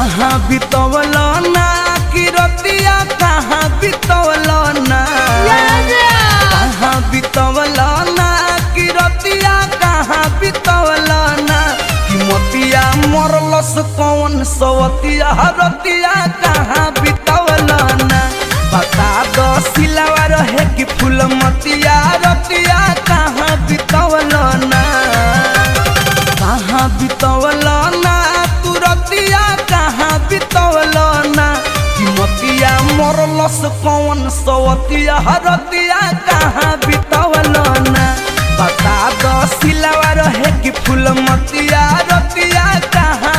कहाँ बितवल ना कि रतिया कहाँ बितवल ना कहाँ बितवल ना कि रतिया कहाँ बितवल ना कि मोतिया मरलस कौन सवतिया रतिया कहाँ बितवल ना बता दो सिलावा रहे कि फूल मतिया रतिया कहाँ बितवल ना कहाँ बितवल ना तू रतिया कहाँ बितवल ना कि मोतिया मरलस कौन सवतिया रतिया कहाँ बितवल ना बता दो सिलावा रहे कि फूल मतिया रतिया कहाँ